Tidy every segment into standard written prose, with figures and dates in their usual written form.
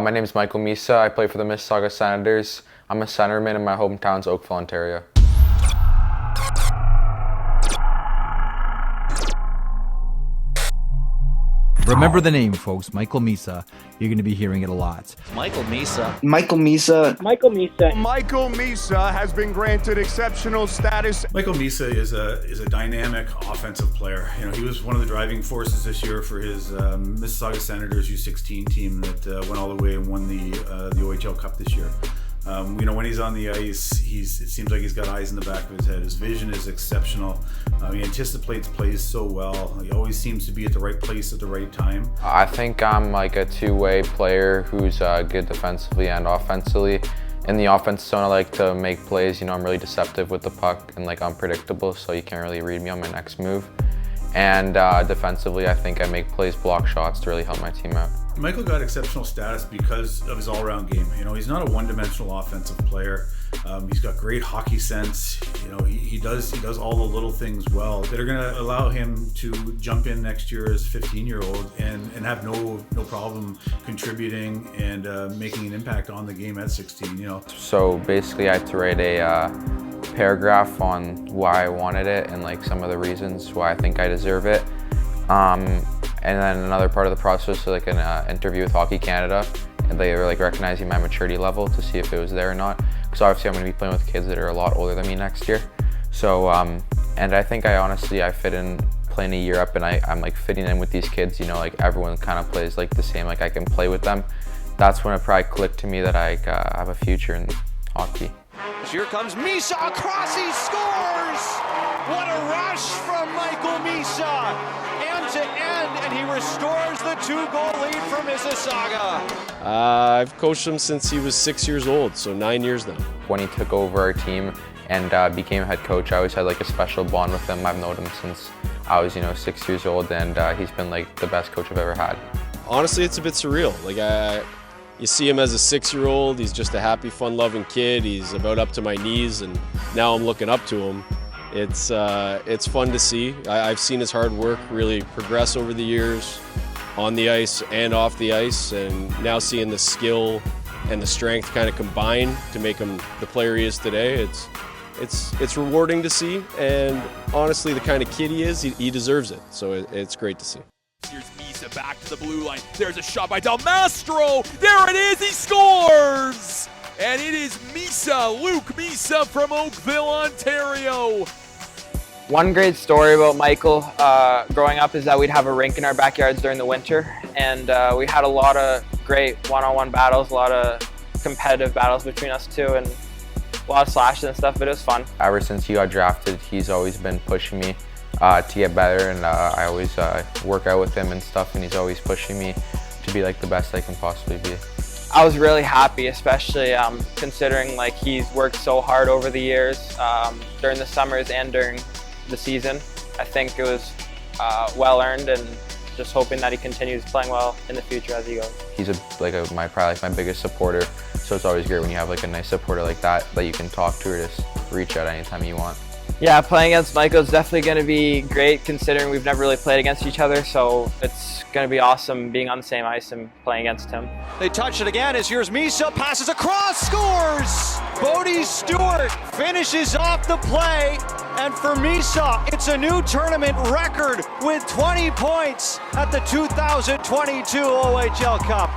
My name is Michael Misa. I play for the Mississauga Senators. I'm a centerman in my hometown's Oakville, Ontario. Remember the name, folks, Michael Misa. You're going to be hearing it a lot. Michael Misa. Michael Misa. Michael Misa. Michael Misa has been granted exceptional status. Michael Misa is a dynamic offensive player. You know, he was one of the driving forces this year for his Mississauga Senators U16 team that went all the way and won the OHL Cup this year. You know, when he's on the ice, it seems like he's got eyes in the back of his head. His vision is exceptional. He anticipates plays so well. He always seems to be at the right place at the right time. I think I'm like a two-way player who's good defensively and offensively. In the offensive zone, I like to make plays. You know, I'm really deceptive with the puck and like unpredictable, so you can't really read me on my next move. And defensively, I think I make plays, block shots to really help my team out. Michael got exceptional status because of his all-around game. You know, he's not a one-dimensional offensive player. He's got great hockey sense. You know, he does all the little things well that are going to allow him to jump in next year as a 15-year-old and have no problem contributing and making an impact on the game at 16. You know. So basically, I had to write a paragraph on why I wanted it and like some of the reasons why I think I deserve it. And then another part of the process was like an interview with Hockey Canada, and they were like recognizing my maturity level to see if it was there or not. Because obviously I'm going to be playing with kids that are a lot older than me next year. So, and I think I fit in playing a year up, and I'm like fitting in with these kids. You know, like everyone kind of plays like the same. Like I can play with them. That's when it probably clicked to me that I have a future in hockey. Here comes Misa across, he scores! What a rush from Michael Misa! End to end, and he restores the 2-goal lead for Mississauga. I've coached him since he was 6 years old, so 9 years now. When he took over our team and became head coach, I always had like a special bond with him. I've known him since I was, 6 years old, and he's been like the best coach I've ever had. Honestly, it's a bit surreal. You see him as a 6-year-old, he's just a happy, fun-loving kid. He's about up to my knees, and now I'm looking up to him. It's fun to see. I've seen his hard work really progress over the years, on the ice and off the ice, and now seeing the skill and the strength kind of combine to make him the player he is today. It's rewarding to see, and honestly, the kind of kid he is, he deserves it. So it's great to see. Here's Misa back to the blue line. There's a shot by Del Mastro. There it is, he scores! And it is Luke Misa from Oakville, Ontario. One great story about Michael growing up is that we'd have a rink in our backyards during the winter, and we had a lot of great one-on-one battles, a lot of competitive battles between us two, and a lot of slashes and stuff, but it was fun. Ever since he got drafted, he's always been pushing me to get better, and I always work out with him and stuff, and he's always pushing me to be like the best I can possibly be. I was really happy, especially considering like he's worked so hard over the years during the summers and during the season. I think it was well earned, and just hoping that he continues playing well in the future as he goes. He's probably my biggest supporter, so it's always great when you have like a nice supporter like that you can talk to or just reach out anytime you want. Yeah, playing against Michael is definitely going to be great considering we've never really played against each other, so it's going to be awesome being on the same ice and playing against him. They touch it again as here's Misa, passes across, scores! Bodie Stewart finishes off the play, and for Misa, it's a new tournament record with 20 points at the 2022 OHL Cup.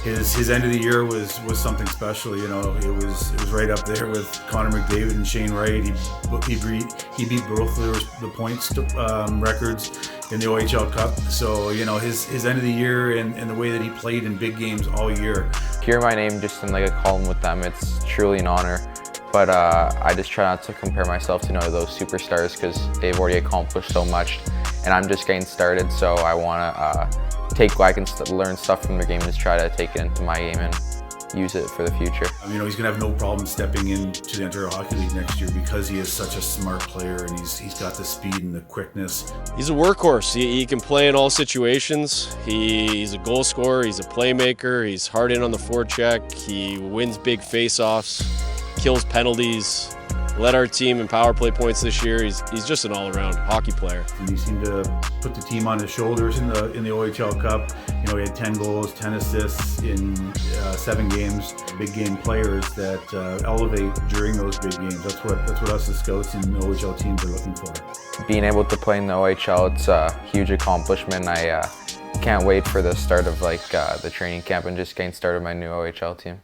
His end of the year was something special. You know, it was right up there with Connor McDavid and Shane Wright. He beat both the points records in the OHL Cup. So you know, his end of the year and the way that he played in big games all year. Hear my name just in like a column with them, it's truly an honor. But I just try not to compare myself to those superstars because they've already accomplished so much, and I'm just getting started. So I want to I can learn stuff from their game and just try to take it into my game and use it for the future. You know, he's going to have no problem stepping into the Ontario Hockey League next year because he is such a smart player, and he's got the speed and the quickness. He's a workhorse. He can play in all situations. He's a goal scorer. He's a playmaker. He's hard in on the forecheck. He wins big face-offs, kills penalties. led our team in power play points this year. He's just an all-around hockey player. And he seemed to put the team on his shoulders in the OHL Cup. You know, he had 10 goals, 10 assists in 7 games. Big game players that elevate during those big games. That's what us as scouts and OHL teams are looking for. Being able to play in the OHL, it's a huge accomplishment. I can't wait for the start of the training camp and just getting started with my new OHL team.